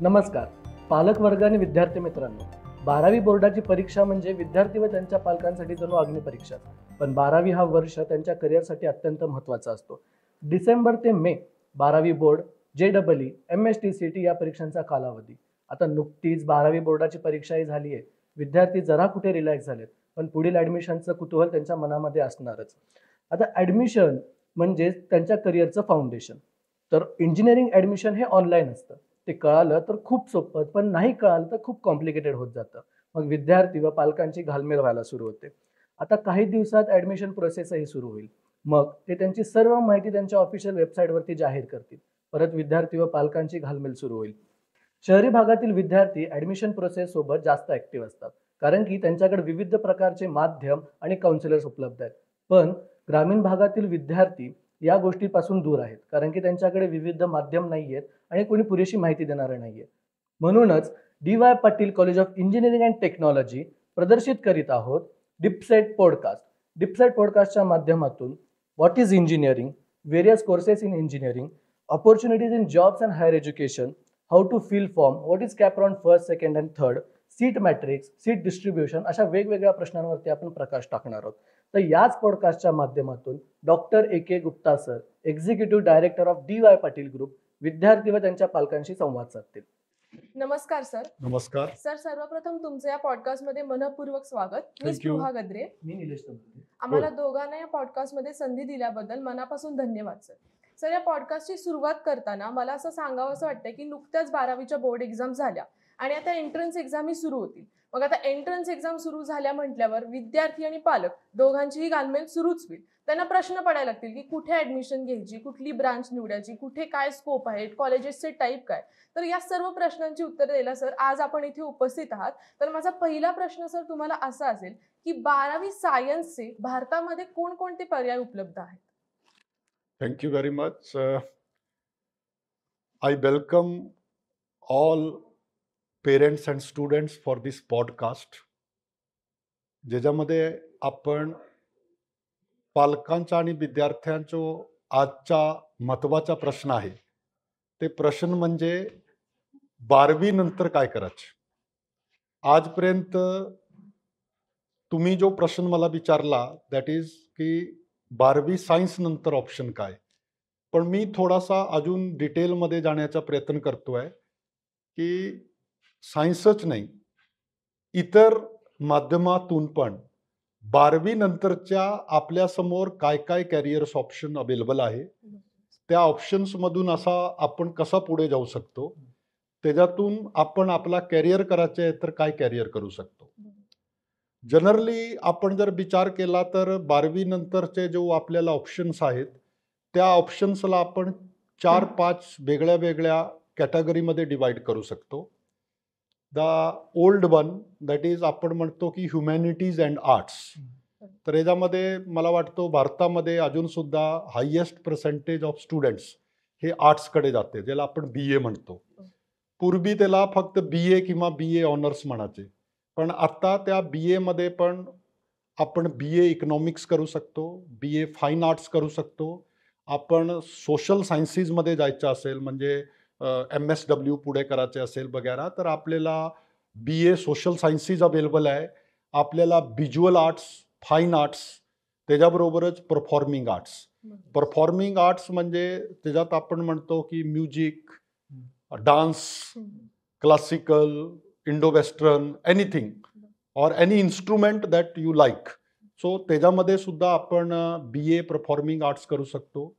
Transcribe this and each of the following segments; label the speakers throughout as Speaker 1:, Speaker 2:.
Speaker 1: नमस्कार पालक वर्ग आणि विद्यार्थी मित्रांनो, 12वी बोर्डाची परीक्षा म्हणजे विद्यार्थी व त्यांच्या पालकांसाठी जणू अग्निपरीक्षा. पण 12वी हा वर्ष त्यांच्या करिअरसाठी अत्यंत महत्त्वाचा असतो. डिसेंबर ते मे 12वी बोर्ड, JEE, MSTCT या परीक्षांचा कालावधी. आता नुकतीच 12वी बोर्डाची परीक्षाही झाली आहे. विद्यार्थी जरा कुठे रिलॅक्स झालेत, पण पुढील ॲडमिशनचं कुतूहल त्यांच्या मनामध्ये असणारच. आता ॲडमिशन म्हणजे त्यांच्या करिअरचं फाउंडेशन. तर इंजिनिअरिंग ॲडमिशन हे ऑनलाईन असतं. ते कळालं तर खूप सोपं, पण नाही कळालं तर खूप कॉम्प्लिकेटेड होत जातं. मग विद्यार्थी व पालकांची घालमेल व्हायला सुरू होते. आता काही दिवसात ॲडमिशन प्रोसेसही सुरू होईल. मग ते त्यांची सर्व माहिती त्यांच्या ऑफिशियल वेबसाईटवरती जाहीर करतील. परत विद्यार्थी व पालकांची घालमेल सुरू होईल. शहरी भागातील विद्यार्थी ॲडमिशन प्रोसेस सोबत जास्त ॲक्टिव्ह असतात, कारण की त्यांच्याकडे विविध प्रकारचे माध्यम आणि काउन्सिलर्स उपलब्ध आहेत. पण ग्रामीण भागातील विद्यार्थी या गोष्टीपासून दूर आहेत, कारण की त्यांच्याकडे विविध माध्यम नाही आहेत आणि कोणी पुरेशी माहिती देणारं नाही आहे. म्हणूनच DY Patil college of engineering and technology प्रदर्शित करीत आहोत डिपसेट पॉडकास्ट. डिपसेट पॉडकास्टच्या माध्यमातून what is engineering, various courses in engineering, opportunities in jobs and higher education, how to fill form, what is CAP round first, second and third, seat matrix, seat distribution, अशा वेगवेगळ्या प्रश्नांवरती आपण प्रकाश टाकणार आहोत. तर याच पॉडकास्टच्या माध्यमातून doctor AK Gupta sir, executive director of DY Patil group, विद्यार्थी व त्यांच्या पालकांशी संवाद साधतील.
Speaker 2: नमस्कार सर.
Speaker 3: नमस्कार
Speaker 2: सर, सर्वप्रथम तुमचं या पॉडकास्टमध्ये मनपूर्वक स्वागत. मी
Speaker 3: Thank you.
Speaker 2: स्पृहा गद्रे.
Speaker 1: मी निलेश तंबुरे.
Speaker 2: आम्हाला दोघांना या पॉडकास्टमध्ये संधी दिल्याबद्दल मनापासून धन्यवाद सर. सर, या पॉडकास्टची सुरुवात करताना मला असं सांगावं वाटतं की नुकत्याच 12वीच्या बोर्ड एक्झाम झाल्या आणि आता एंट्रन्स एक्झामही सुरू होतील. मग आता एंट्रन्स एक्झाम सुरू झाल्यावर विद्यार्थी आणि पालक दोघांचीही घालमेल सुरूच होईल. त्यांना प्रश्न पडायला लागतील की कुठे ऍडमिशन घ्यायची, कुठली ब्रांच निवडायची, कुठे काय स्कोप आहे, कॉलेजेसचे टाईप काय. तर या सर्व प्रश्नांची उत्तरं द्यायला सर आज आपण इथे उपस्थित आहात. तर माझा पहिला प्रश्न सर तुम्हाला असा असेल की 12वी सायन्सचे भारतामध्ये कोणकोणते पर्याय उपलब्ध आहेत?
Speaker 3: Thank you very much. I welcome all parents and students for this podcast. ज्याच्यामध्ये आपण पालकांचा आणि विद्यार्थ्यांचा आजचा महत्त्वाचा प्रश्न आहे. ते प्रश्न म्हणजे 12वी नंतर काय करायचे. आजपर्यंत तुम्ही जो प्रश्न मला विचारला दॅट इज की 12वी सायन्स नंतर ऑप्शन काय. पण मी थोडासा अजून डिटेलमध्ये जाण्याचा प्रयत्न करतोय की सायन्सच नाही, इतर माध्यमातून पण 12वी नंतरच्या आपल्यासमोर काय काय कॅरियर्स ऑप्शन अवेलेबल आहे, त्या ऑप्शन्समधून असा आपण कसा पुढे जाऊ शकतो, त्याच्यातून आपण आपला कॅरियर करायचे आहे तर काय कॅरियर करू शकतो. जनरली आपण जर विचार केला तर 12वी नंतरचे जो आपल्याला ऑप्शन्स आहेत त्या ऑप्शन्सला आपण 4-5 वेगळ्या वेगळ्या कॅटेगरीमध्ये डिवाइड करू शकतो. The old one that is आपण म्हणतो की ह्युमॅनिटीज अँड आर्ट्स. तर याच्यामध्ये मला वाटतं भारतामध्ये अजून सुद्धा हायेस्ट पर्सेंटेज ऑफ स्टुडंट्स हे आर्ट्सकडे जाते, ज्याला आपण BA म्हणतो. पूर्वी त्याला फक्त BA किंवा BA ऑनर्स म्हणायचे, पण आता त्या BA मध्ये पण आपण BA इकॉनॉमिक्स करू शकतो, BA फाईन आर्ट्स करू शकतो. आपण सोशल सायन्सेसमध्ये जायचं असेल म्हणजे MSW पुढे करायचे असेल वगैरे तर आपल्याला BA सोशल सायन्सेस अवेलेबल आहे. आपल्याला व्हिज्युअल आर्ट्स, फाईन आर्ट्स, त्याच्याबरोबरच परफॉर्मिंग आर्ट्स. परफॉर्मिंग आर्ट्स म्हणजे त्याच्यात आपण म्हणतो की music, dance, classical, Indo western, anything or any instrument that you like. So त्याच्यामध्ये सुद्धा आपण BA परफॉर्मिंग आर्ट्स करू शकतो.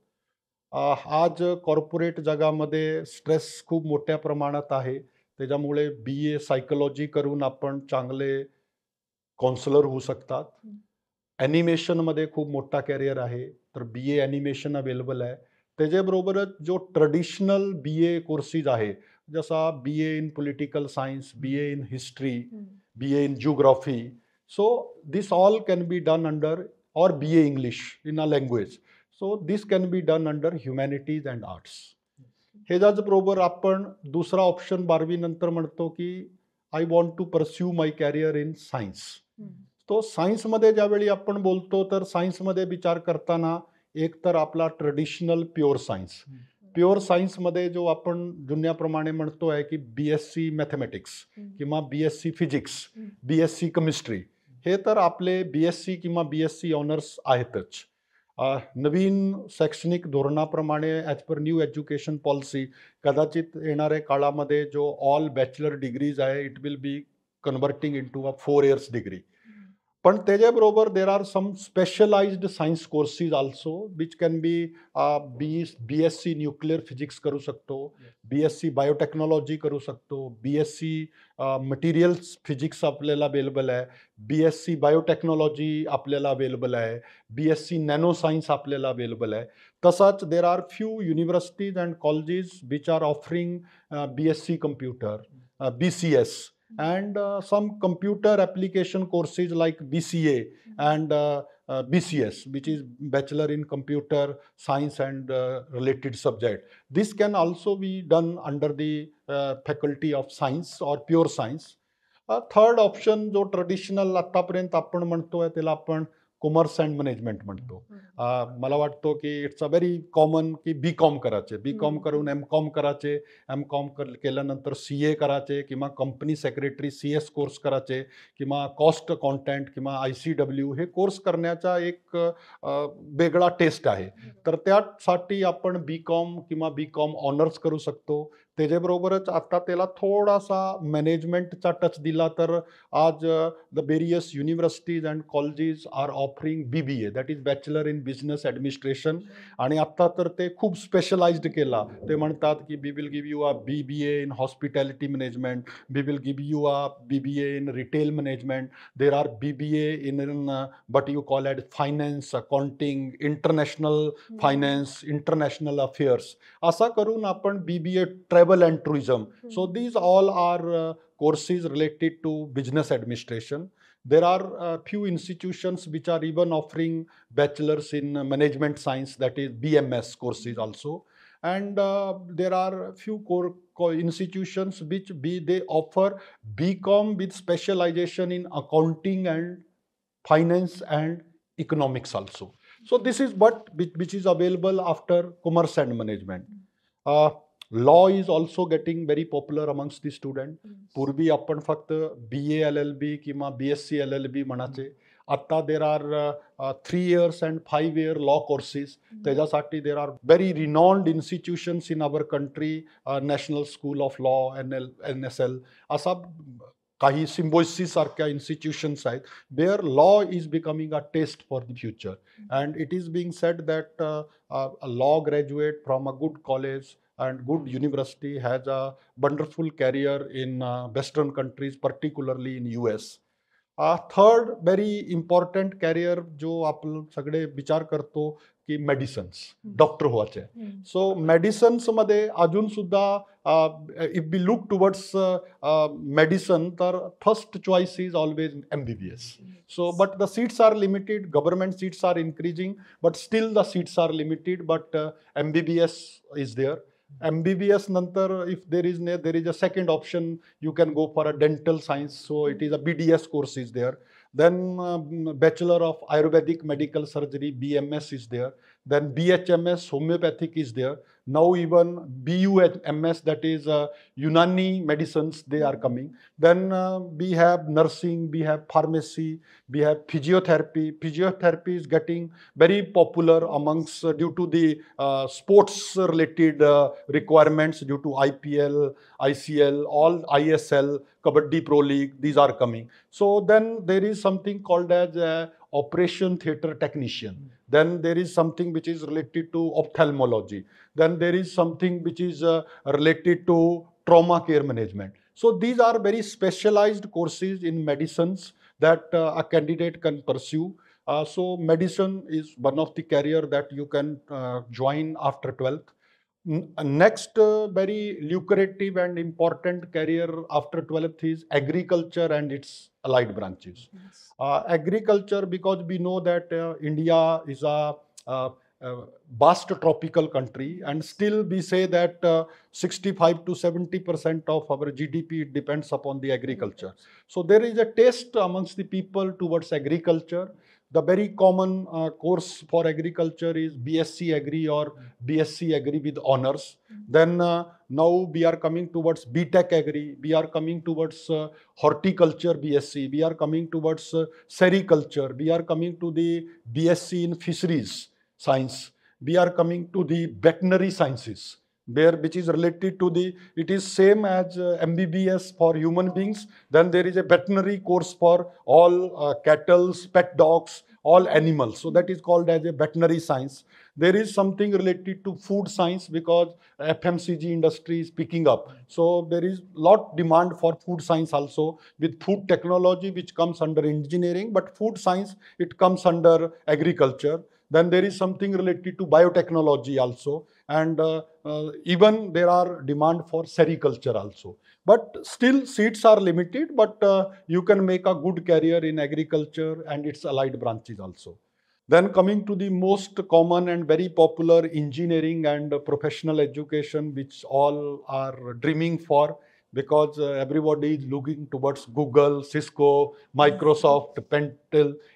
Speaker 3: आज कॉर्पोरेट जगामध्ये स्ट्रेस खूप मोठ्या प्रमाणात आहे, त्याच्यामुळे BA सायकोलॉजी करून आपण चांगले काउन्सिलर होऊ शकतात. ॲनिमेशनमध्ये खूप मोठा कॅरियर आहे, तर BA ॲनिमेशन अवेलेबल आहे. त्याच्याबरोबरच जो ट्रेडिशनल BA कोर्सेस आहे, जसा BA in political science, BA in history, BA in geography. So this all can be done under, or BA English in a language. So this can be done under humanities and arts. हे त्याचबरोबर आपण दुसरा option 12वी नंतर म्हणतो की I want to pursue my career in science. तो सायन्समध्ये ज्यावेळी आपण बोलतो तर सायन्समध्ये विचार करताना एक तर आपला ट्रेडिशनल प्युअर सायन्स प्युअर सायन्समध्ये जो आपण जुन्याप्रमाणे म्हणतो आहे की BSc मॅथमॅटिक्स किंवा BSc फिजिक्स, BSc केमिस्ट्री, हे तर आपले BSc किंवा BSc ऑनर्स आहेतच. नवीन शैक्षणिक धोरणाप्रमाणे as per new education policy कदाचित येणाऱ्या काळामध्ये जो ऑल बॅचलर डिग्रीज आहे it will be converting in to a 4 years degree. पण त्याच्याबरोबर there are some specialised science courses also which can be BSc nuclear physics करू शकतो, BSc बायोटेक्नॉलॉजी करू शकतो, BSc मटेरियल्स फिजिक्स आपल्याला अवेलेबल आहे, BSc biotechnology आपल्याला अवेलेबल आहे, BSc नॅनो सायन्स आपल्याला अवेलेबल आहे. तसाच there are few universities and colleges which are offering BSc computer, BCS, and some computer application courses like BCA and BCS, which is Bachelor in Computer Science and related subject. This can also be done under the Faculty of Science or Pure Science. Third option जो traditional आतापर्यंत आपण म्हणतोय त्याला आपण commerce and management म्हणतो. मला वाटतो की इट्स अ व्हेरी कॉमन की BCom करायचे, BCom करून MCom करायचे, MCom केल्यानंतर CA करायचे किंवा कंपनी सेक्रेटरी CS कोर्स करायचे किंवा कॉस्ट अकाउंटंट किंवा ICW हे कोर्स करण्याचा एक वेगळा टेस्ट आहे. तर त्यासाठी आपण BCom किंवा BCom ऑनर्स करू शकतो. त्याच्याबरोबरच आता त्याला थोडासा मॅनेजमेंटचा टच दिला तर आज the various universities and colleges are offering BBA, that is bachelor in business administration. आणि आत्ता तर ते खूप स्पेशलाइज्ड केला. ते म्हणतात की we will give you a BBA in hospitality management, we will give you a BBA in retail management, there are BBA in but you call at finance, accounting, international finance, international affairs, असा करून आपण BBA travel and tourism. So these all are courses related to business administration. There are few institutions which are even offering bachelors in management science, that is BMS courses also. And there are few institutions which they offer BCom with specialization in accounting and finance and economics also. So this is which is available after commerce and management. Law is also getting very popular amongst the student. पूर्वी आपण फक्त BA LLB किंवा BSc LLB म्हणाचे. आता there are 3 years and 5 year law courses. त्याच्यासाठी there are very renowned institutions in our country, national school of law, NSL, असा काही Symbiosis सारख्या इन्स्टिट्यूशन्स आहेत where law is becoming a test for the future. And it is being said that a law graduate from a good college and good university has a wonderful career in Western countries, particularly in US. Third very important career जो आपण सगळे विचार करतो की medicines, doctor व्हायचे. So मेडिसिन्समध्ये अजून सुद्धा if we look towards medicine तर first choice is always MBBS. So but the seats are limited, government seats are increasing, but still the seats are limited, but MBBS is there. MBBS नंतर if there is a second option, you can go for a dental science, so it is a BDS course is there. Then Bachelor of Ayurvedic Medical Surgery, BMS is there. Then BHMS homeopathic is there. Now even BUMS, that is Unani medicines, they are coming. Then we have nursing, we have pharmacy, we have physiotherapy. Physiotherapy is getting very popular amongst due to the sports related requirements due to IPL, ICL, all ISL, Kabaddi Pro League, these are coming. So then there is something called as operation theater technician. Then there is something which is related to ophthalmology. Then there is something which is related to trauma care management. So these are very specialized courses in medicines that a candidate can pursue. So medicine is one of the career that you can join after 12th. Next very lucrative and important career after 12th is agriculture and its allied branches. Agriculture, because we know that India is a vast tropical country, and still we say that 65 to 70% of our GDP depends upon the agriculture. So there is a taste amongst the people towards agriculture. the very common course for agriculture is BSc Agri or BSc Agri with honors. Then now we are coming towards BTech Agri, we are coming towards horticulture BSc, we are coming towards sericulture, we are coming to the BSc in fisheries science, we are coming to the veterinary sciences, which is related to the, it is same as MBBS for human beings. Then there is a veterinary course for all cattle, pet dogs, all animals. So that is called as a veterinary science. There is something related to food science because FMCG industry is picking up. So there is lot demand for food science also, with food technology which comes under engineering, but food science, it comes under agriculture. Then there is something related to biotechnology also, and even there are demand for sericulture also. But still seats are limited, but you can make a good career in agriculture and its allied branches also. Then coming to the most common and very popular engineering and professional education, which all are dreaming for, because everybody is looking towards Google, Cisco, Microsoft,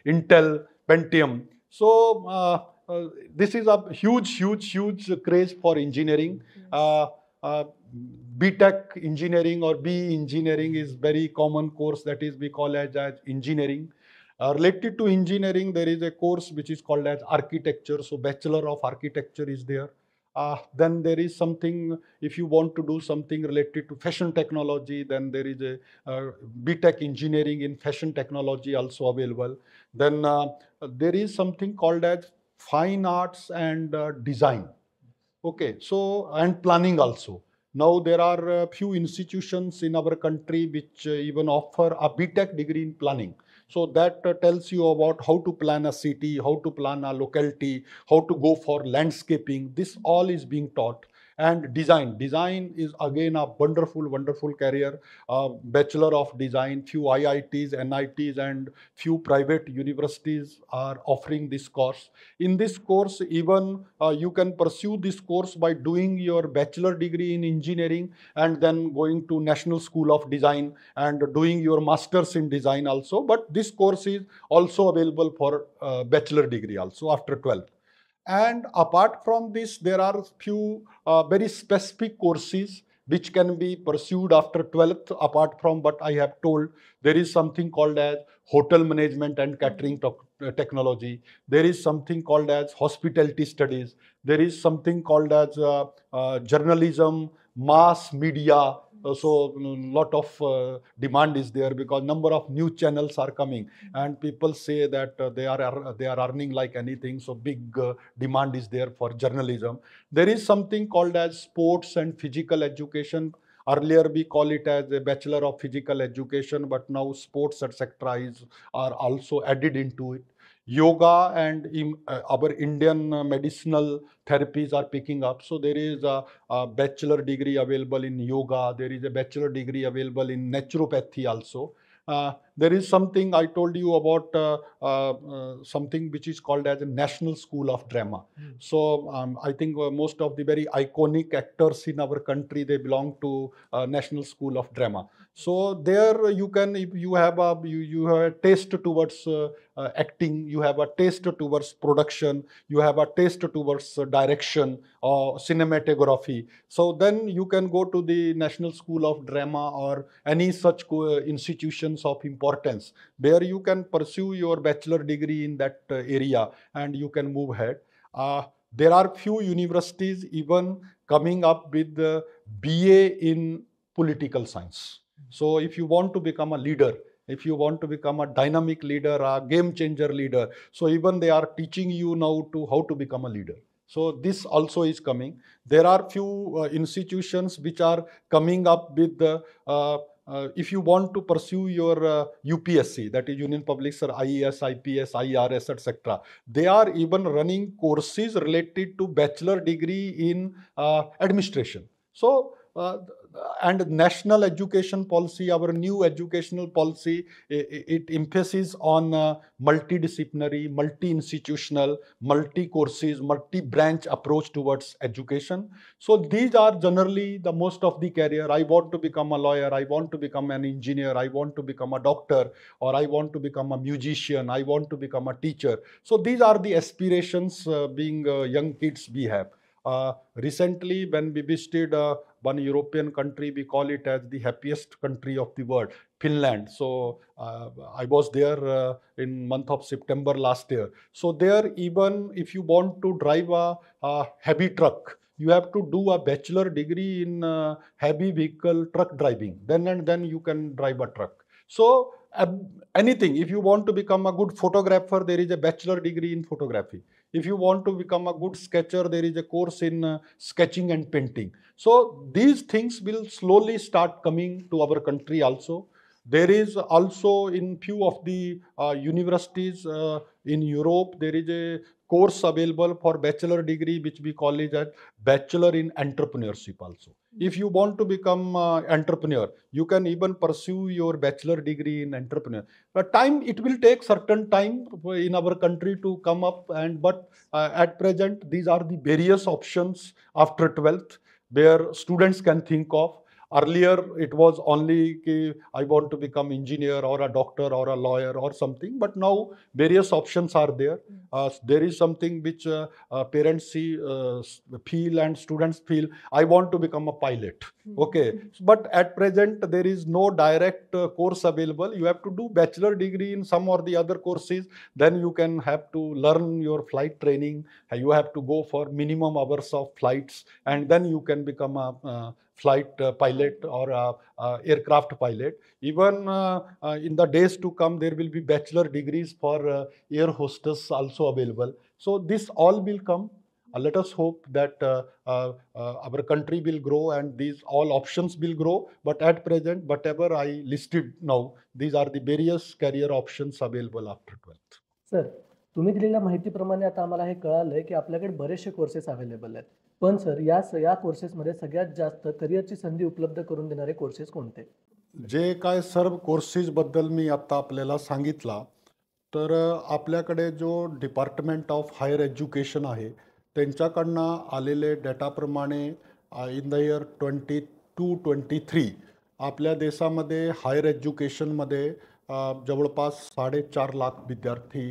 Speaker 3: Intel, Pentium. So this is a huge craze for engineering. BTech engineering or BE engineering is very common course, that is we call as engineering. Related to engineering, there is a course which is called as architecture. So Bachelor of Architecture is there. Then there is something, if you want to do something related to fashion technology, then there is a BTech engineering in fashion technology also available. Then there is something called as fine arts and design. Okay, so and planning also. Now there are a few institutions in our country which even offer a BTech degree in planning. So that tells you about how to plan a city, how to plan a locality, how to go for landscaping. This all is being taught. And design. Design is again a wonderful career. Bachelor of Design, few IITs, NITs and few private universities are offering this course. In this course, even you can pursue this course by doing your bachelor degree in engineering and then going to National School of Design and doing your masters in design also. But this course is also available for bachelor degree also after 12th. And apart from this, there are few very specific courses which can be pursued after 12th. Apart from what I have told, there is something called as hotel management and catering technology. There is something called as hospitality studies. There is something called as journalism, mass media. So lot of demand is there because number of new channels are coming and people say that they are earning like anything. So big demand is there for journalism. There is something called as sports and physical education. Earlier we call it as a Bachelor of Physical Education, but now sports etc. are also added into it. Yoga and our Indian medicinal therapies are picking up. So there is a bachelor degree available in yoga. There is a bachelor degree available in naturopathy also. There is something I told you about something which is called as a National School of Drama. So I think most of the very iconic actors in our country, they belong to National School of Drama. So there you can, if you have a taste towards acting, you have a taste towards production, you have a taste towards direction or cinematography. So then you can go to the National School of Drama or any such institutions of importance where you can pursue your bachelor degree in that area and you can move ahead. There are few universities even coming up with the BA in political science. So if you want to become a leader, if you want to become a dynamic leader, a game changer leader, so even they are teaching you now to how to become a leader. So this also is coming. There are few institutions which are coming up with the if you want to pursue your UPSC, that is Union Public Service, IAS, IPS, IRS, etc. They are even running courses related to bachelor degree in administration. So and national education policy, our new educational policy, it emphasis on multidisciplinary, multi-institutional, multi-courses, multi-branch approach towards education. So these are generally the most of the career. I want to become a lawyer, I want to become an engineer, I want to become a doctor, or I want to become a musician, I want to become a teacher. So these are the aspirations being young kids we have. Recently, when we visited one European country, we call it as the happiest country of the world, Finland. So I was there in month of September last year. So there, even if you want to drive a heavy truck, you have to do a bachelor degree in heavy vehicle truck driving. Then you can drive a truck. So anything, if you want to become a good photographer, there is a bachelor degree in photography. If you want to become a good sketcher, there is a course in sketching and painting. So these things will slowly start coming to our country also. There is also in few of the universities in Europe, there is a course available for bachelor degree, which we call it as bachelor in entrepreneurship also. If you want to become entrepreneur, you can even pursue your bachelor degree in entrepreneur. It will take certain time in our country to come up, but at present these are the various options after 12th where students can think of. Earlier it was only I want to become engineer or a doctor or a lawyer or something, but now various options are there. There is something which parents feel and students feel, I want to become a pilot. Okay, but at present there is no direct course available. You have to do bachelor degree in some or the other courses, then you can have to learn your flight training. You have to go for minimum hours of flights, and then you can become a flight pilot or aircraft pilot. Even in the days to come, there will be bachelor degrees for air hostess also available. So this all will come. Let us hope that our country will grow and these all options will grow. But at present, whatever I listed now, these are the various career options available after 12th.
Speaker 1: Sir, तुम्ही दिलेल्या माहितीप्रमाणे आता आम्हाला हे कळालंय की आपल्याकडे बरेचसे courses available आहेत. पण सर, या कोर्सेसमध्ये सगळ्यात जास्त करिअरची संधी उपलब्ध करून देणारे कोर्सेस कोणते?
Speaker 3: जे काय सर्व कोर्सेसबद्दल मी आता आपल्याला सांगितला, तर आपल्याकडे जो डिपार्टमेंट ऑफ हायर एज्युकेशन आहे त्यांच्याकडनं आलेले डेटाप्रमाणे इन द इयर 22-23 आपल्या देशामध्ये हायर एज्युकेशनमध्ये जवळपास 4.5 लाख विद्यार्थी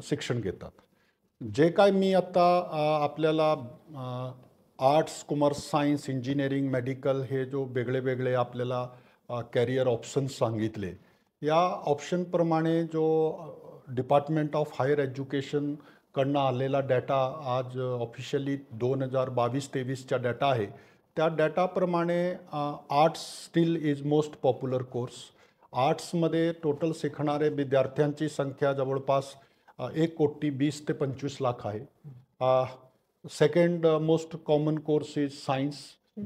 Speaker 3: शिक्षण घेतात. जे काय मी आता आपल्याला arts, commerce, science, engineering, medical हे जो वेगळे वेगळे आपल्याला कॅरियर ऑप्शन्स सांगितले, या ऑप्शनप्रमाणे जो डिपार्टमेंट ऑफ हायर एज्युकेशन कडनं आलेला डाटा आज ऑफिशियली 2022-23चा डाटा आहे. त्या डाटाप्रमाणे arts still is most popular course. आर्ट्समध्ये टोटल शिकणारे विद्यार्थ्यांची संख्या जवळपास 1,20,000 ते 25 लाख आहे. Second most common course is science,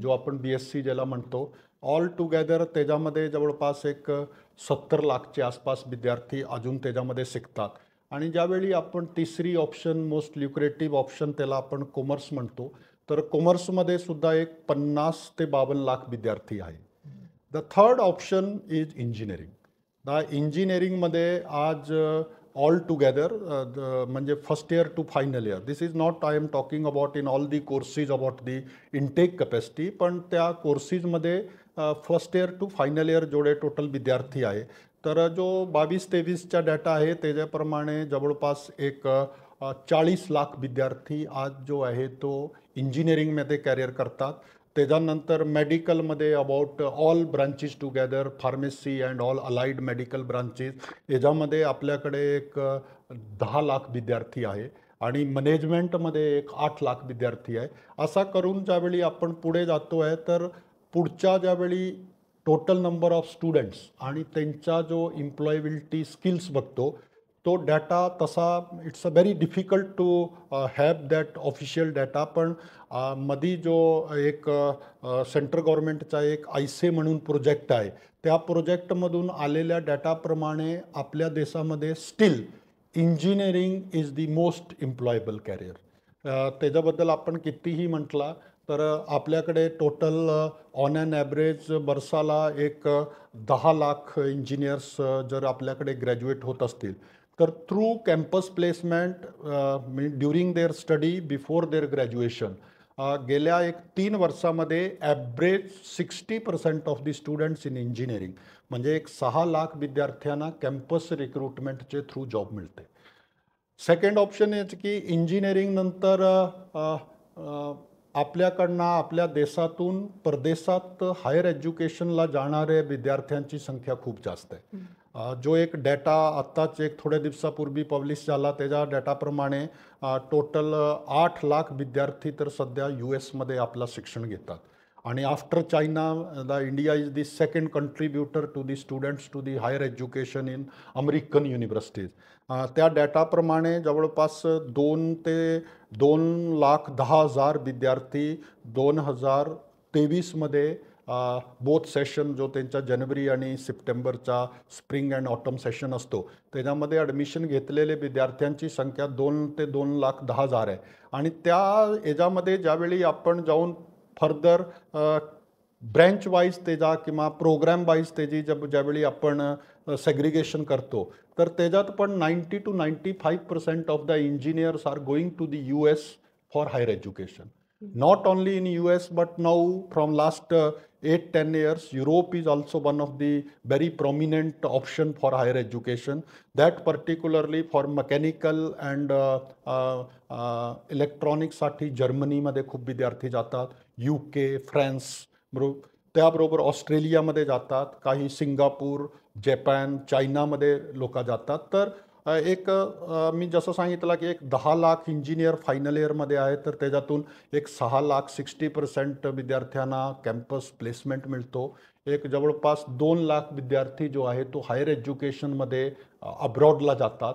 Speaker 3: जो आपण BSc ज्याला म्हणतो. ऑल टुगेदर त्याच्यामध्ये जवळपास 70 लाखच्या आसपास विद्यार्थी अजून त्याच्यामध्ये शिकतात. आणि ज्यावेळी आपण तिसरी ऑप्शन, मोस्ट ल्युक्रेटिव्ह ऑप्शन, त्याला आपण कॉमर्स म्हणतो, तर कॉमर्समध्ये सुद्धा 50 ते 52 लाख विद्यार्थी आहे. The third option is engineering. इंजिनिअरिंगमध्ये आज ऑल टुगेदर म्हणजे first year to final year, this is not I am talking about in all the courses about the intake capacity, पण त्या कोर्सेसमध्ये first year to final year जेवढे total विद्यार्थी आहे, तर जो 22-23चा डाटा आहे त्याच्याप्रमाणे जवळपास 40 लाख विद्यार्थी आज जो आहे तो इंजिनिअरिंगमध्ये कॅरियर करतात. त्याच्यानंतर मेडिकलमध्ये about all branches together, pharmacy and all allied medical branches, याच्यामध्ये आपल्याकडे 10 लाख विद्यार्थी आहे. आणि मॅनेजमेंटमध्ये 8 लाख विद्यार्थी आहे. असा करून ज्यावेळी आपण पुढे जातो आहे, तर पुढच्या ज्यावेळी टोटल नंबर ऑफ स्टुडंट्स आणि त्यांचा जो एम्प्लॉयबिलिटी स्किल्स बघतो, तो डाटा तसा it's a very difficult to have that official data. पण मधी जो सेंट्रल गव्हर्नमेंटचा आयसे म्हणून प्रोजेक्ट आहे, त्या प्रोजेक्टमधून आलेल्या डाटाप्रमाणे आपल्या देशामध्ये still engineering is the most employable career. त्याच्याबद्दल आपण कितीही म्हटला तर आपल्याकडे टोटल ऑन ॲन ॲव्हरेज वर्षाला एक 10 लाख इंजिनियर्स जर आपल्याकडे ग्रॅज्युएट होत असतील, तर through campus placement during their study before their graduation गेल्या एक 3 वर्षामध्ये average 60% of the students in engineering, म्हणजे एक 6 लाख विद्यार्थ्यांना कॅम्पस रिक्रुटमेंटचे थ्रू जॉब मिळते. सेकंड ऑप्शन आहे की इंजिनिअरिंग नंतर आपल्याकडनं आपल्या देशातून परदेशात हायर एज्युकेशनला जाणाऱ्या विद्यार्थ्यांची संख्या खूप जास्त आहे. जो एक डेटा आत्ताच एक थोड्या दिवसापूर्वी पब्लिश झाला त्याच्या डेटाप्रमाणे टोटल 8 लाख विद्यार्थी तर सध्या US मध्ये आपलं शिक्षण घेतात. आणि after China India is the second contributor to the students to the higher education in American universities. त्या डेटाप्रमाणे जवळपास 2 ते 2,10,000 विद्यार्थी 2023मध्ये बोथ सेशन जो त्यांचा जानेवारी आणि सप्टेंबरचा स्प्रिंग अँड ऑटम सेशन असतो त्याच्यामध्ये ॲडमिशन घेतलेले विद्यार्थ्यांची संख्या 2 ते 2,10,000 आहे. आणि त्या याच्यामध्ये ज्यावेळी आपण जाऊन फर्दर ब्रँच वाईज त्याचा किंवा प्रोग्राम वाईज त्याची ज्यावेळी आपण सेग्रिगेशन करतो तर त्याच्यात पण 90 to 95% of the engineers are going to the US for higher education. Not only in US but now from last 8-10 years Europe is also one of the very prominent option for higher education, that particularly for mechanical and electronics साठी जर्मनीमध्ये खूप विद्यार्थी जातात, UK, France, त्याबरोबर ऑस्ट्रेलियामध्ये जातात, काही Singapore, Japan, चायनामध्ये लोक जातात. तर एक मी जसं सांगितलं की एक 10 लाख इंजिनियर फायनल इयरमध्ये आहे, तर त्याच्यातून एक 6 लाख 60% विद्यार्थ्यांना कॅम्पस प्लेसमेंट मिळतो. एक जवळपास 2 लाख विद्यार्थी जो आहे तो हायर एज्युकेशनमध्ये अब्रॉडला जातात.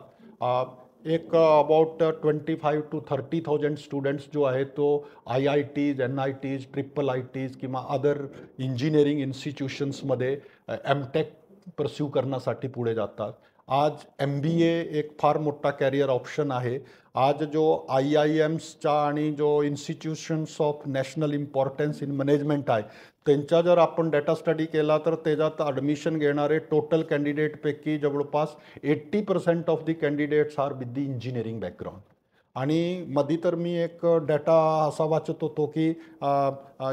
Speaker 3: एक अबाउट 25 to 30,000 स्टुडंट्स जो आहे तो IITs, NITs, IIITs किंवा अदर इंजिनिअरिंग इन्स्टिट्यूशन्समध्ये MTech परस्यू करण्यासाठी पुढे जातात. आज MBA एक फार मोठा कॅरियर ऑप्शन आहे. आज जो IIMsचा आणि जो institutions of national importance in management आहे त्यांचा जर आपण डेटा स्टडी केला तर त्याच्यात ॲडमिशन घेणारे टोटल कॅन्डिडेटपैकी जवळपास 80% of the candidates are with the engineering background. आणि मध्ये तर मी एक डेटा असा वाचत होतो की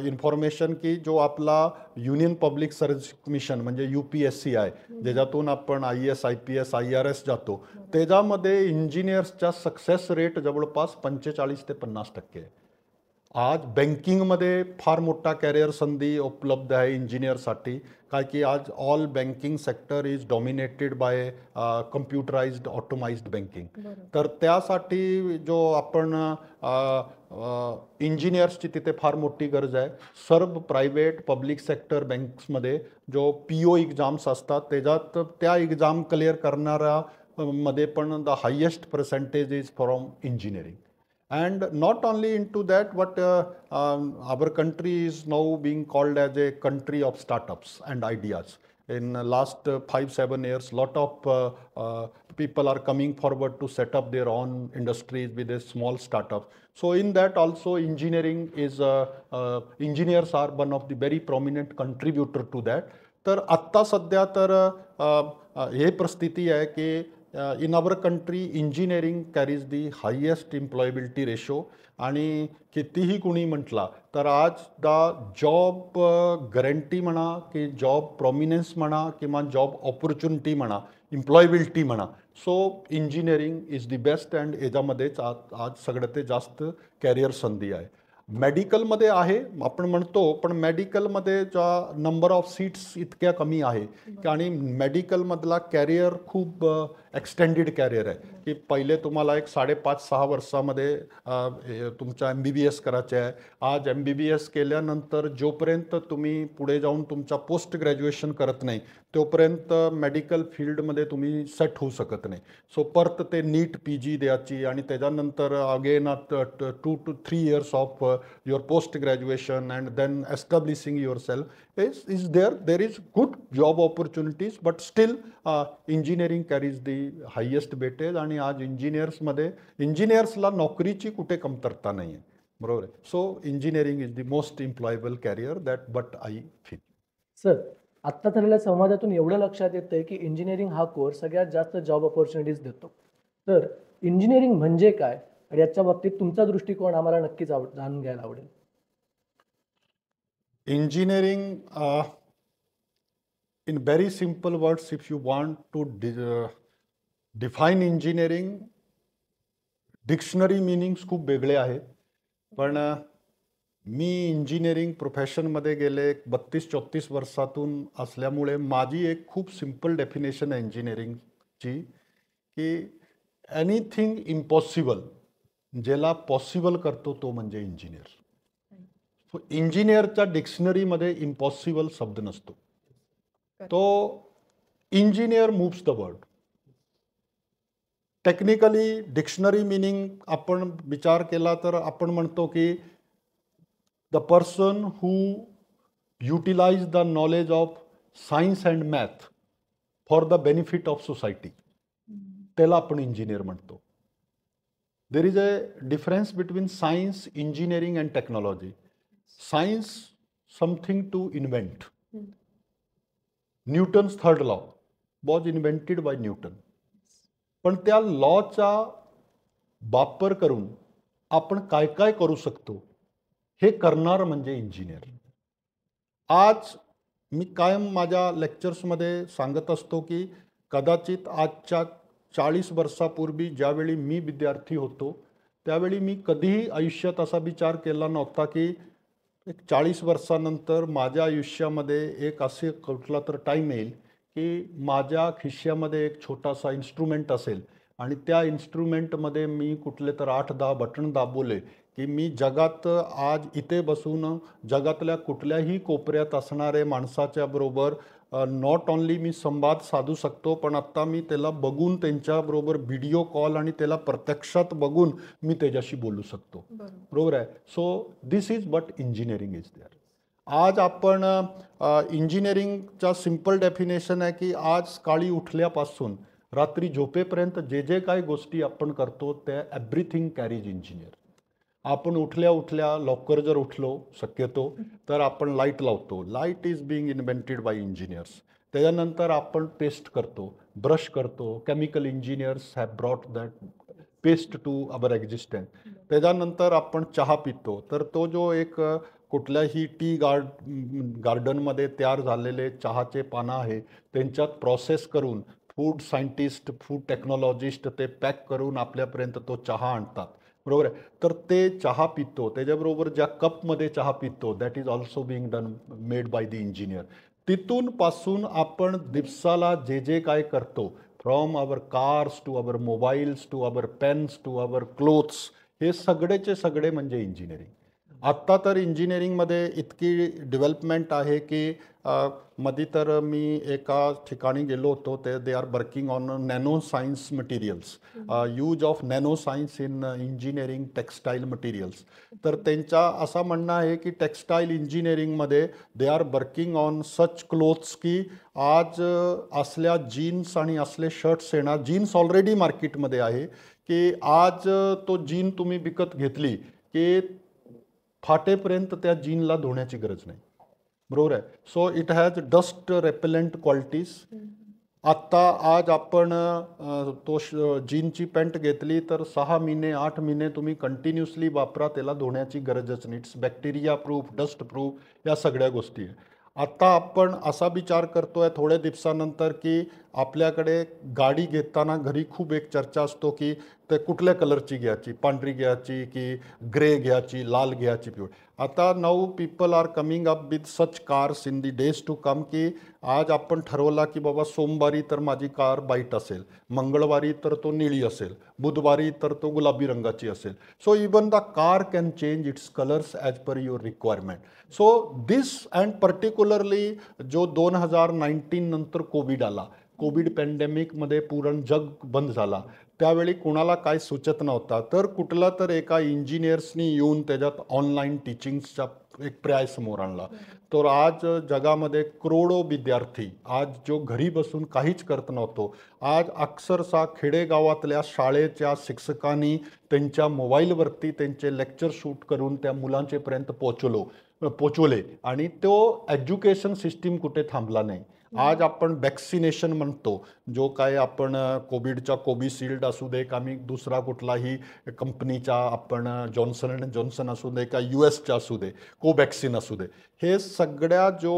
Speaker 3: इन्फॉर्मेशन की जो आपला युनियन पब्लिक सर्व्हिस कमिशन म्हणजे UPSC आहे, ज्याच्यातून आपण IAS, IPS, IRS जातो, त्याच्यामध्ये इंजिनियर्सचा सक्सेस रेट जवळपास 45 ते 50% आहे. आज बँकिंगमध्ये फार मोठा कॅरियर संधी उपलब्ध आहे इंजिनियरसाठी, काय की आज all banking sector is dominated by computerised automised banking. तर त्यासाठी जो आपण इंजिनियर्सची तिथे फार मोठी गरज आहे. सर्व प्रायव्हेट पब्लिक सेक्टर बँक्समध्ये जो PO एक्झाम्स असतात त्याच्यात त्या एक्झाम क्लिअर करणाऱ्या मध्ये पण the highest percentage is from engineering. And not only into that, but our country is now being called as a country of startups and ideas. In last 5-7 years, lot of people are coming forward to set up their own industries with a small startup. So in that also engineering is, engineers are one of the very prominent contributor to that. तर आत्ता सध्या तर हे परिस्थिती आहे की in our country engineering carries the highest employability ratio. आणि कितीही कुणी म्हटला तर आज द जॉब गॅरंटी म्हणा की जॉब प्रॉमिनन्स म्हणा किंवा जॉब ऑपॉर्च्युनिटी म्हणा, एम्प्लॉयबिलिटी म्हणा, so engineering is the best. And याच्यामध्येच आज सगळ्यात जास्त कॅरियर संधी आहे. मेडिकलमध्ये आहे आपण म्हणतो, पण मेडिकलमध्ये ज्या नंबर ऑफ सीट्स इतक्या कमी आहे आणि मेडिकलमधला कॅरियर खूप एक्सटेंडेड कॅरियर आहे की पहिले तुम्हाला एक 5.5-6 वर्षामध्ये तुमचा MBBS करायचे आहे. आज MBBS केल्यानंतर जोपर्यंत तुम्ही पुढे जाऊन तुमचा पोस्ट ग्रॅज्युएशन करत नाही तोपर्यंत मेडिकल फील्डमध्ये तुम्ही सेट होऊ शकत नाही. सो परत ते नीट PG द्यायची आणि त्याच्यानंतर again 2 to 3 years of your post graduation and then establishing yourself is there is good job opportunities, but still engineering carries the highest weightage. आणि आज इंजिनियर्समध्ये इंजिनियर्सला नोकरीची कुठे कमतरता नाही आहे. बरोबर आहे. So engineering is the most employable career that but I feel.
Speaker 1: Sir, आत्ता झालेल्या संवादातून एवढं लक्षात येतंय की इंजिनिअरिंग हा कोर्स सगळ्यात जास्त जॉब ऑपॉर्च्युनिटीज देतो. तर इंजिनिअरिंग म्हणजे काय आणि याच्या बाबतीत तुमचा दृष्टिकोन आम्हाला नक्कीच जाणून घ्यायला आवडेल.
Speaker 3: Engineering, in very simple words, if you want to define engineering, dictionary meanings खूप वेगळे आहेत. पण मी इंजिनिअरिंग प्रोफेशनमध्ये गेले 32-34 वर्षातून असल्यामुळे माझी एक खूप सिम्पल डेफिनेशन आहे इंजिनिअरिंगची, की एनिथिंग इम्पॉसिबल ज्याला पॉसिबल करतो तो म्हणजे इंजिनियर. इंजिनियरच्या डिक्शनरीमध्ये इम्पॉसिबल शब्द नसतो. तो engineer moves the world. Technically dictionary meaning आपण विचार केला तर आपण म्हणतो की the person who utilise the knowledge of science and math for the benefit of society, त्याला आपण इंजिनियर म्हणतो. There is a difference between science, engineering and technology. Science, something to invent. Newton's third law was invented by Newton. पण त्या लॉचा वापर करून आपण काय काय करू शकतो हे करणार म्हणजे इंजिनियर. आज मी कायम माझ्या लेक्चर्समध्ये सांगत असतो की कदाचित आजच्या 40 वर्षापूर्वी ज्यावेळी मी विद्यार्थी होतो त्यावेळी मी कधीही आयुष्यात असा विचार केला नव्हता की एक 40 वर्षानंतर माझ्या आयुष्यामध्ये एक असे कुठला तर टाईम येईल की माझ्या खिश्यामध्ये एक छोटासा इन्स्ट्रुमेंट असेल आणि त्या इन्स्ट्रुमेंटमध्ये मी कुठले तर 8-10 बटन दाबवले की मी जगात आज इथे बसून जगातल्या कुठल्याही कोपऱ्यात असणारे माणसाच्या बरोबर नॉट ओनली मी संवाद साधू शकतो, पण आत्ता मी त्याला बघून त्यांच्याबरोबर व्हिडिओ कॉल आणि त्याला प्रत्यक्षात बघून मी त्याच्याशी बोलू शकतो. बरोबर आहे. So this is but engineering is there. आज आपण इंजिनिअरिंगचा सिम्पल डेफिनेशन आहे की आज सकाळी उठल्यापासून रात्री झोपेपर्यंत जे जे काही गोष्टी आपण करतो त्या एव्हरीथिंग कॅरीज इंजिनियर. आपण उठल्या उठल्या लवकर जर उठलो शक्यतो तर आपण लाईट लावतो. Light is being invented by engineers. त्याच्यानंतर आपण पेस्ट करतो, ब्रश करतो. Chemical engineers have brought that paste to our existence. त्याच्यानंतर आपण चहा पितो, तर तो जो एक कुठल्याही टी गार्डनमध्ये तयार झालेले चहाचे पानं आहे त्यांच्यात प्रोसेस करून फूड सायंटिस्ट, फूड टेक्नॉलॉजिस्ट ते पॅक करून आपल्यापर्यंत तो चहा आणतात. बरोबर आहे. तर ते चहा पितो, त्याच्याबरोबर ज्या कपमध्ये चहा पितो that is also being done made by the engineer. तिथून पासून आपण दिवसाला जे जे काय करतो, from our cars to our mobiles to our pens to our clothes, हे सगळेचे सगळे म्हणजे इंजिनिअरिंग. आत्ता तर इंजिनिअरिंगमध्ये इतकी डेव्हलपमेंट आहे की मध्ये तर मी एका ठिकाणी गेलो होतो, ते they are working on nano science materials, use of nano science in engineering textile materials. तर त्यांचा असा म्हणणं आहे की टेक्स्टाईल इंजिनिअरिंगमध्ये they are working on such clothes की आज असल्या जीन्स आणि असले शर्ट्स येणार. जीन्स ऑलरेडी मार्केटमध्ये आहे की आज तो जीन तुम्ही विकत घेतली की फाटेपर्यंत त्या जीनला धुण्याची गरज नाही. बरोबर आहे. So it has dust repellent qualities. आत्ता आज आपण तो जीनची पॅन्ट घेतली तर 6 महिने 8 महिने तुम्ही कंटिन्युअसली वापरा, त्याला धुण्याची गरजच नाही. It's bacteria proof, dust proof, या सगळ्या गोष्टी आहे. आत्ता आपण असा विचार करतोय थोड्या दिवसानंतर की आपल्याकडे गाडी घेताना घरी खूप एक चर्चा असतो की ते कुठल्या कलरची घ्यायची, पांढरी घ्यायची की ग्रे घ्यायची, लाल घ्यायची, पिवळी. आता now people are coming up with such cars in the days to come की आज आपण ठरवला की बाबा सोमवारी तर माझी कार व्हाईट असेल, मंगळवारी तर तो निळी असेल, बुधवारी तर तो गुलाबी रंगाची असेल. So even the car can change it's colours as per your requirement. So this and particularly जो 2019 नंतर कोविड आला, कोविड पॅन्डेमिकमध्ये पूर्ण जग बंद झाला, त्यावेळी कोणाला काय सुचत नव्हता, तर कुठला तर एका इंजिनियर्सनी येऊन त्याच्यात ऑनलाईन टीचिंग्सचा एक पर्याय समोर आणला. तर आज जगामध्ये करोडो विद्यार्थी आज जो घरी बसून काहीच करत नव्हतो, आज अक्षरशः खेडेगावातल्या शाळेच्या शिक्षकांनी त्यांच्या मोबाईलवरती त्यांचे लेक्चर शूट करून त्या मुलांचेपर्यंत पोचवले आणि तो एज्युकेशन सिस्टीम कुठे थांबला नाही. आज आपण वॅक्सिनेशन म्हणतो, जो काय आपण कोविडचा कोविशिल्ड असू दे का मी दुसरा कुठलाही कंपनीचा आपण जॉन्सन अँड जॉन्सन असू दे का US असू दे, कोवॅक्सिन असू दे, हे सगळ्या जो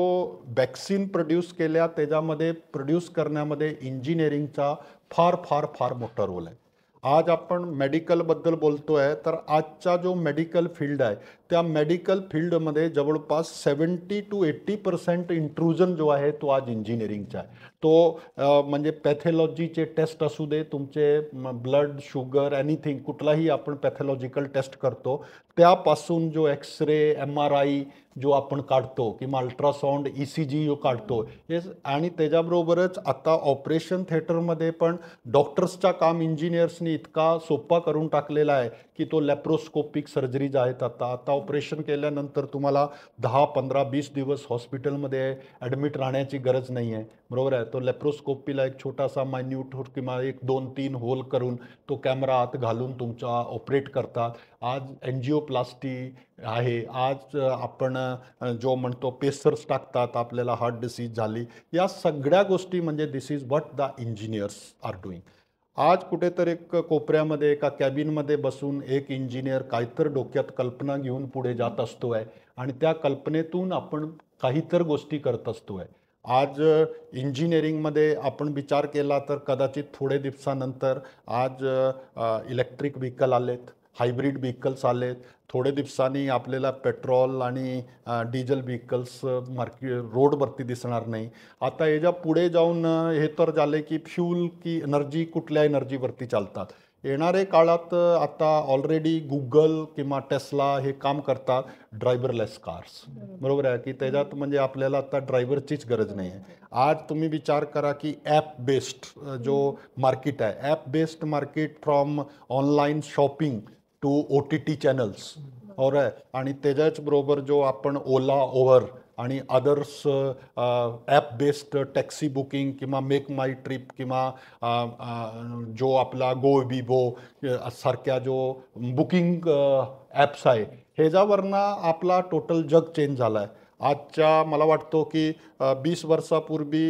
Speaker 3: वॅक्सिन प्रोड्यूस केल्या त्याच्यामध्ये प्रोड्यूस करण्यामध्ये इंजिनिअरिंगचा फार फार फार मोठा रोल आहे. आज आपण मेडिकलबद्दल बोलतो आहे, तर आजचा जो मेडिकल फील्ड आहे त्या मेडिकल फील्डमध्ये जवळपास 70 to 80% इंट्रुजन जो आहे तो आज इंजिनिअरिंगचा आहे. तो म्हणजे पॅथॉलॉजीचे टेस्ट असू दे, तुमचे ब्लड शुगर एनिथिंग कुठलाही आपण पॅथॉलॉजिकल टेस्ट करतो त्यापासून जो एक्सरे MRI जो आपण काढतो किंवा अल्ट्रासाऊंड ECG जो काढतो हे, आणि त्याच्याबरोबरच आता ऑपरेशन थिएटरमध्ये पण डॉक्टर्सचा काम इंजिनियर्सनी इतका सोपा करून टाकलेला आहे की तो लॅप्रोस्कोपिक सर्जरीज आहेत. आता ऑपरेशन केल्यानंतर तुम्हाला 10, 15, 20 दिवस हॉस्पिटलमध्ये ॲडमिट राहण्याची गरज नाही आहे, बरोबर आहे. तो लॅप्रोस्कोपीला एक छोटासा मायन्यूट किंवा 1, 2, 3 होल करून तो कॅमेरा आत घालून तुमचा ऑपरेट करतात. आज एन्जिओप्लास्टी आहे, आज आपण जो म्हणतो पेसर्स टाकतात आपल्याला हार्ट डिसीज झाली, या सगळ्या गोष्टी म्हणजे this is what the engineers are doing. आज कुठेतरी एक कोपऱ्यामध्ये एका कॅबिनमध्ये बसून एक इंजिनियर काहीतर डोक्यात कल्पना घेऊन पुढे जात असतो आहे आणि त्या कल्पनेतून आपण काहीतर गोष्टी करत असतो आहे. आज इंजिनिअरिंगमध्ये आपण विचार केला तर कदाचित थोडे दिवसानंतर आज इलेक्ट्रिक व्हेकल आलेत, हायब्रिड व्हेकल्स आलेत, थोडे दिवसांनी आपल्याला पेट्रोल आणि डिझेल व्हेकल्स रोडवरती दिसणार नाही. आता याच्या पुढे जाऊन हे तर झाले की फ्यूल की एनर्जी कुठल्या एनर्जीवरती चालतात. येणारे काळात आता ऑलरेडी गुगल किंवा टेस्ला हे काम करतात ड्रायव्हरलेस कार्स, बरोबर आहे की त्याच्यात म्हणजे आपल्याला आता ड्रायव्हरचीच गरज नाही आहे. आज तुम्ही विचार करा की ॲप बेस्ड जो मार्केट आहे, app based market from online shopping to OTT channels और आणि त्याच्याचबरोबर जो आपण ओला ओव्हर आणि others app based taxi booking किंवा मेक माय ट्रिप किंवा जो आपला गो विवो सारख्या जो बुकिंग ॲप्स आहे ह्याच्यावरनं आपला टोटल जग चेंज झाला आहे. आजच्या मला वाटतो की 20 वर्षापूर्वी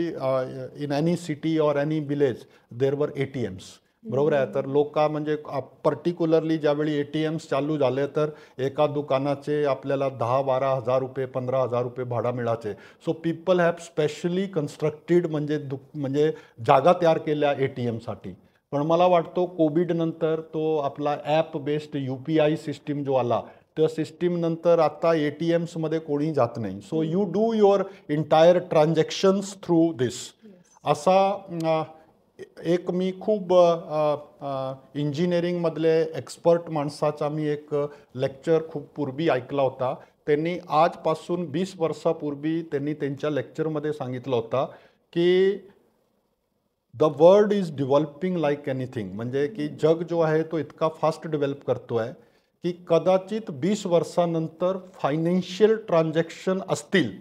Speaker 3: इन एनी सिटी और एनी विलेज देर वर ATMs, बरोबर आहे. तर लोक म्हणजे पर्टिक्युलरली ज्यावेळी ATMs चालू झाले तर एका दुकानाचे आपल्याला 10-12 हजार रुपये 15 हजार रुपये भाडा मिळायचे. So people have specially constructed म्हणजे जागा तयार केल्या ATMसाठी. पण मला वाटतो कोविड नंतर तो आपला ॲप बेस्ड UPI सिस्टीम जो आला त्या सिस्टीम नंतर आता ATMsमध्ये कोणी जात नाही. So you do your entire transactions through this. असा एक मी खूप इंजिनिअरिंगमधले एक्सपर्ट माणसाचा मी एक लेक्चर खूप पूर्वी ऐकला होता. त्यांनी आजपासून 20 वर्षापूर्वी त्यांनी त्यांच्या लेक्चरमध्ये सांगितलं होतं की the world is developing like anything, म्हणजे की जग जो आहे तो इतका फास्ट डेव्हलप करतो आहे की कदाचित 20 वर्षानंतर फायनान्शियल ट्रान्झॅक्शन असतील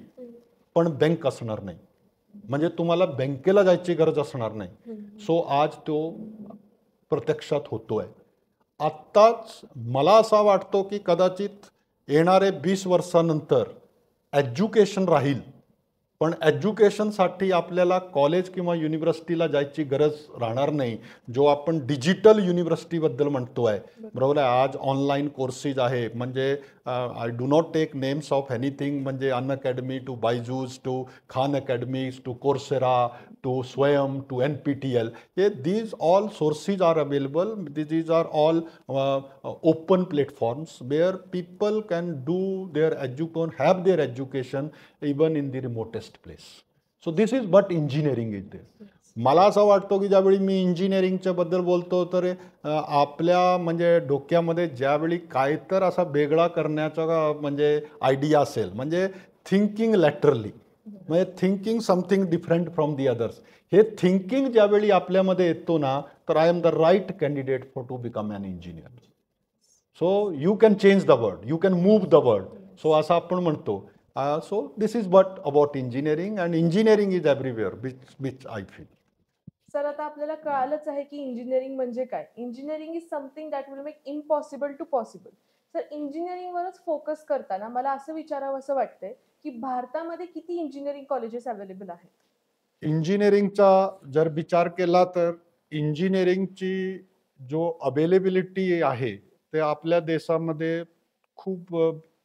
Speaker 3: पण बँक असणार नाही, म्हणजे तुम्हाला बँकेला जायची गरज असणार नाही. सो आज तो प्रत्यक्षात होतोय. आत्ताच मला असा वाटतो की कदाचित येणारे 20 वर्षानंतर एज्युकेशन राहील पण एज्युकेशनसाठी आपल्याला कॉलेज किंवा युनिव्हर्सिटीला जायची गरज राहणार नाही. जो आपण डिजिटल युनिव्हर्सिटीबद्दल म्हणतो आहे, बरोबर आहे. आज ऑनलाईन कोर्सेस आहे, म्हणजे I do not take names of anything, म्हणजे Unacademy to Byju's to Khan Academy's to Coursera to Swayam to NPTEL. These all sources are available. These are all open platforms where people can do have their education even in the remotest place. So this is what engineering is there. मला असं वाटतं की ज्यावेळी मी इंजिनिअरिंगच्या बद्दल बोलतो तर आपल्या म्हणजे डोक्यामध्ये ज्यावेळी काय तर असा वेगळा करण्याचा म्हणजे आयडिया असेल, म्हणजे थिंकिंग लॅटरली, म्हणजे thinking something different from the others, हे थिंकिंग ज्यावेळी आपल्यामध्ये येतो ना तर I am the right candidate for to become an engineer. So you can change the world, you can move the world so असं आपण म्हणतो. So this is but about engineering, and engineering is everywhere, which I feel.
Speaker 2: Sir आता आपल्याला कळालंच आहे की engineering म्हणजे काय. Engineering is something that will make impossible to possible. Sir इंजिनिअरिंगवरच फोकस करताना मला असं विचारावं असं वाटतंय की भारतामध्ये किती इंजिनिअरिंग कॉलेजेस अवेलेबल आहेत?
Speaker 3: इंजिनिअरिंगचा जर विचार केला तर इंजिनिअरिंगची जो अवेलेबिलिटी आहे ते आपल्या देशामध्ये खूप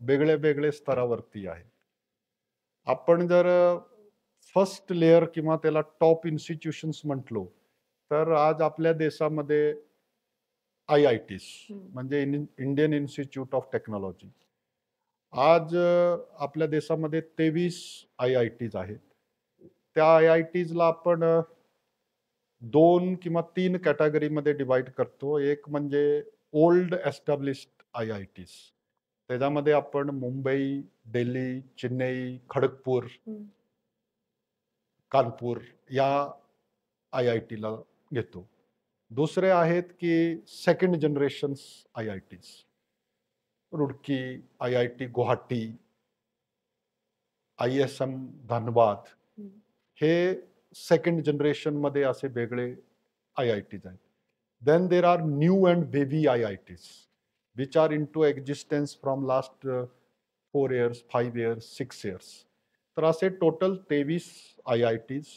Speaker 3: वेगळे वेगळे स्तरावरती आहे. आपण जर फर्स्ट लेअर किंवा त्याला टॉप इन्स्टिट्यूशन्स म्हटलो तर आज आपल्या देशामध्ये IITs म्हणजे इंडियन इन्स्टिट्यूट ऑफ टेक्नॉलॉजी. आज आपल्या देशामध्ये 23 IITs आहेत. त्या IITsला आपण 2 किंवा 3 कॅटेगरीमध्ये डिवाइड करतो. एक म्हणजे ओल्ड एस्टॅब्लिश्ड IITs. त्याच्यामध्ये आपण मुंबई, दिल्ली, चेन्नई, खडगपूर, कानपूर या IITला घेतो. दुसरे आहेत की second generations IITs. Roorkee, IIT Guwahati, ISM Dhanbad, हे सेकंड जनरेशन मध्ये असे वेगळे IITs आहेत. Then there are new and baby IITs which are in to existence from last 4 years, 5 years, 6 years. तर असे टोटल 23 IITs,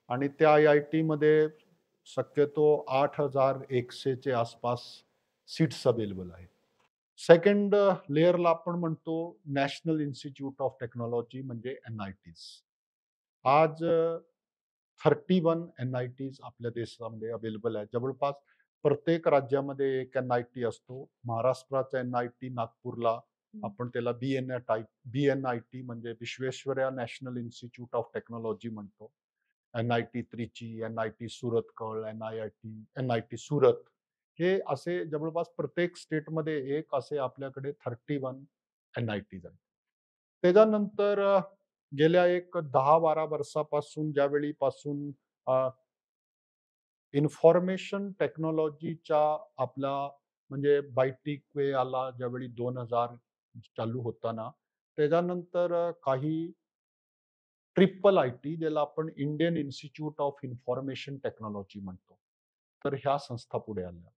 Speaker 3: आणि त्या IIT मध्ये शक्यतो 8,100चे आसपास सीट्स अवेलेबल आहेत. सेकंड लेअरला आपण म्हणतो नॅशनल इन्स्टिट्यूट ऑफ टेक्नॉलॉजी म्हणजे NITs. आज 31 NITs आपल्या देशामध्ये अवेलेबल आहेत. जवळपास प्रत्येक राज्यामध्ये एक NIT असतो. महाराष्ट्राचा NIT नागपूरला आपण त्याला BNIT म्हणजे Visvesvaraya national institute of technology म्हणतो. NIT Trichy, NIT सुरतकळ, NIT Surat, हे असे जवळपास प्रत्येक स्टेटमध्ये एक असे आपल्याकडे 31 NITs आहेत. त्याच्यानंतर गेल्या एक 10-12 वर्षापासून ज्यावेळी पासून इन्फॉर्मेशन टेक्नॉलॉजीच्या आपला म्हणजे बायटिक वे आला, ज्यावेळी 2000 चालू होताना, त्याच्यानंतर काही IIT ज्याला आपण Indian institute of information technology म्हणतो, तर ह्या संस्था पुढे आल्या.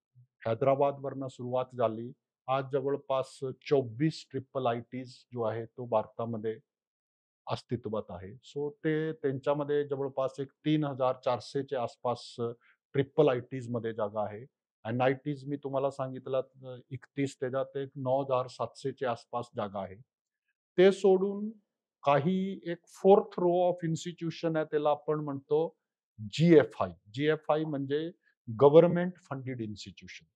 Speaker 3: हैदराबादवरनं सुरुवात झाली. आज जवळपास 24 IITs जो आहे तो भारतामध्ये अस्तित्वात आहे. सो ते त्यांच्यामध्ये जवळपास एक 3,400च्या आसपास IITs मध्ये जागा आहे. NITs मी तुम्हाला सांगितलं 31, त्याच्यात एक 9,700च्या आसपास जागा आहे. ते सोडून काही एक 4th रो ऑफ इन्स्टिट्यूशन आहे, त्याला आपण म्हणतो GFI. GFI म्हणजे गव्हर्नमेंट फंडेड इन्स्टिट्यूशन,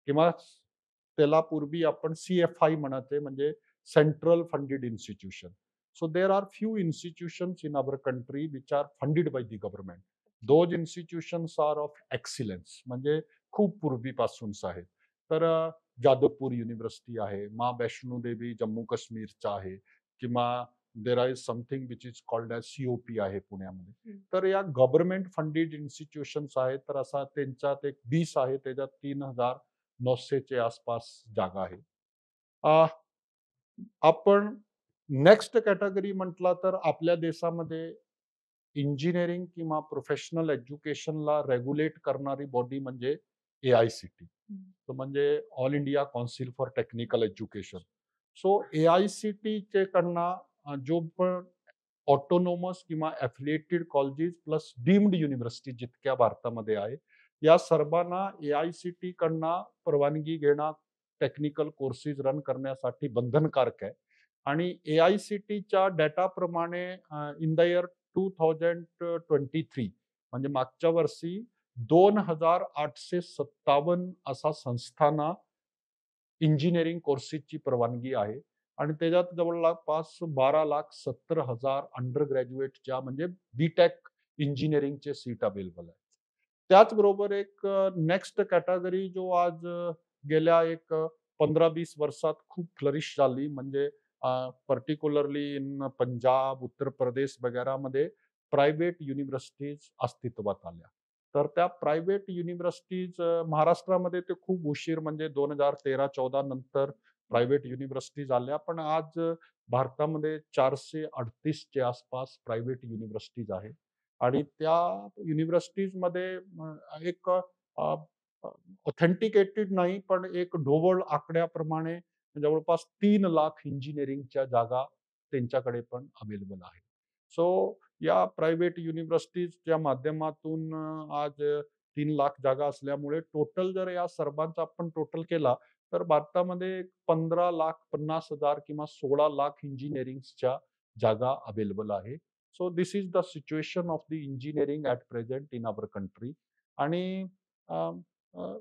Speaker 3: किंवा त्याला पूर्वी आपण CFI म्हणायचे म्हणजे central funded institution. So there are few institutions in our country which are funded by the government. Those institutions are of excellence, म्हणजे खूप पूर्वीपासूनच आहेत. तर जादवपूर युनिव्हर्सिटी आहे, मा वैष्णो देवी जम्मू काश्मीरचा आहे, किंवा there is something which is called as COP आहे पुण्यामध्ये. तर या गव्हर्नमेंट फंडेड इन्स्टिट्यूशन्स आहेत. तर असा त्यांच्यात एक 20 आहे, त्याच्यात 3,900चे आसपास जागा आहे. आपण नेक्स्ट कॅटेगरी म्हटला तर आपल्या देशामध्ये इंजिनिअरिंग किंवा प्रोफेशनल एज्युकेशनला रेग्युलेट करणारी बॉडी म्हणजे AICT, म्हणजे all India council for technical education. So AICT चे कडनं जो पण ऑटोनॉमस किंवा affiliated colleges plus deemed university जितक्या भारतामध्ये आहे, या सर्वांना AICT कडनं परवानगी घेणं टेक्निकल कोर्सेस रन करण्यासाठी बंधनकारक आहे. आणि AICTच्या डेटाप्रमाणे इन द इयर 2023 म्हणजे मागच्या वर्षी 2,857 असा संस्थांना इंजिनिअरिंग कोर्सेसची परवानगी आहे. आणि त्याच्यात जवळपास 12,70,000 अंडर ग्रॅज्युएटच्या म्हणजे BTech इंजिनिअरिंगचे सीट अवेलेबल आहेत. त्याचबरोबर एक नेक्स्ट कॅटेगरी जो आज गेल्या एक 15-20 वर्षात खूप फ्लरिश झाली, म्हणजे पर्टिक्युलरली इन पंजाब, उत्तर प्रदेश वगैरेमध्ये प्रायव्हेट युनिव्हर्सिटीज अस्तित्वात आल्या. तर त्या प्रायव्हेट युनिव्हर्सिटीज महाराष्ट्रामध्ये ते खूप उशीर म्हणजे 2013-14 नंतर प्रायव्हेट युनिव्हर्सिटीज आल्या, पण आज भारतामध्ये 438च्या आसपास प्रायव्हेट युनिव्हर्सिटीज आहे आणि त्या युनिव्हर्सिटीजमध्ये एक ऑथेंटिकेटेड नाही, पण एक ढोबळ आकड्याप्रमाणे जवळपास 3 लाख इंजिनिअरिंगच्या जागा त्यांच्याकडे पण अवेलेबल आहे. सो या प्रायव्हेट युनिव्हर्सिटीजच्या माध्यमातून आज 3 लाख जागा असल्यामुळे टोटल जर या सर्वांचा आपण टोटल केला तर भारतामध्ये 15,50,000 किंवा 16 लाख इंजिनिअरिंगच्या जागा अवेलेबल आहे. So this is the situation of the engineering at present in our country. आणि अ, अ,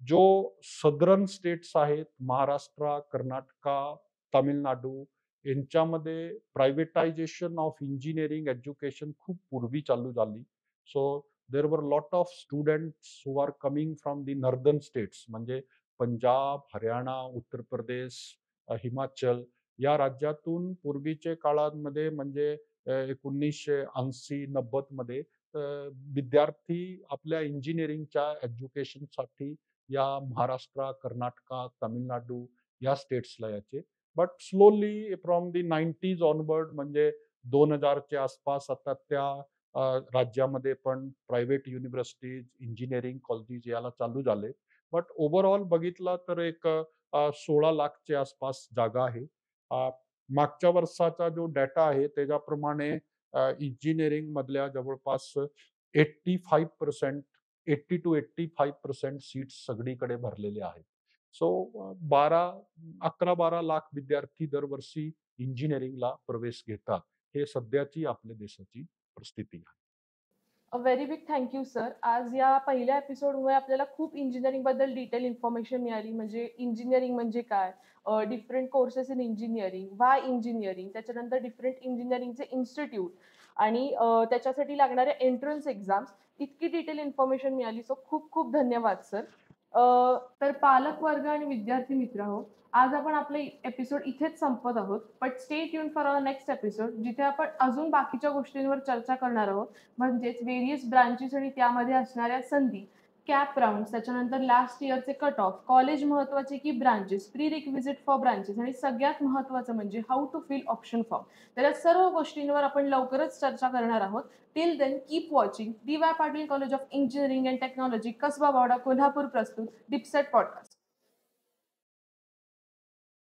Speaker 3: जो सदर्न स्टेट्स आहेत, महाराष्ट्र, कर्नाटका, तामिळनाडू यांच्यामध्ये प्रायव्हेटायझेशन ऑफ इंजिनिअरिंग एज्युकेशन खूप पूर्वी चालू झाली. So there were lot of students who are coming from the northern states, म्हणजे पंजाब, हरियाणा, उत्तर प्रदेश, हिमाचल या राज्यातून पूर्वीचे काळामध्ये म्हणजे 1980-90 मध्ये विद्यार्थी आपल्या इंजिनिअरिंगच्या एज्युकेशनसाठी या महाराष्ट्र, कर्नाटका, तामिळनाडू या स्टेट्सला यायचे. But slowly from the 90s onward म्हणजे 2000च्या आसपास आता त्या राज्यामध्ये पण प्रायव्हेट युनिव्हर्सिटीज, इंजिनिअरिंग कॉलेजेस याला चालू झाले. बट ओव्हरऑल बघितला तर एक 16 लाखच्या आसपास जागा आहे. अ, मागच्या वर्षाचा जो डेटा आहे त्याच्याप्रमाणे इंजिनिअरिंग मधल्या जवळपास 85% 80 to 85% सीट्स सगळीकडे भरलेले आहेत. सो 11-12 लाख विद्यार्थी दरवर्षी इंजिनिअरिंगला प्रवेश घेतात. हे सध्याची आपल्या देशाची परिस्थिती आहे.
Speaker 2: A very big thank you sir. आज या पहिल्या एपिसोडमुळे आपल्याला खूप इंजिनिअरिंगबद्दल डिटेल इन्फॉर्मेशन मिळाली. म्हणजे इंजिनिअरिंग म्हणजे काय? Different courses in engineering, why engineering, त्याच्यानंतर डिफरंट इंजिनिअरिंगचे इन्स्टिट्यूट आणि त्याच्यासाठी लागणाऱ्या एंट्रन्स एक्झाम्स, इतकी डिटेल इन्फॉर्मेशन मिळाली. सो खूप खूप धन्यवाद सर. तर पालक वर्ग आणि विद्यार्थी मित्रहो, आज आपण आपले एपिसोड इथेच संपवत आहोत. But stay tune for our next episode, जिथे आपण अजून बाकीच्या गोष्टींवर चर्चा करणार आहोत. म्हणजेच व्हेरियस ब्रांचेस आणि त्यामध्ये असणाऱ्या संधी, कॅप राउंड, त्याच्यानंतर लास्ट इयरचे कट ऑफ, कॉलेज महत्वाचे की branches, prerequisite for branches आणि सगळ्यात महत्वाचं म्हणजे how to fill option form. तर या सर्व गोष्टींवर आपण लवकरच चर्चा करणार आहोत. Till then keep watching D Y Patil college of engineering and technology, Kasba Wada, Kolhapur प्रस्तुत डिपसेट पॉडकास्ट.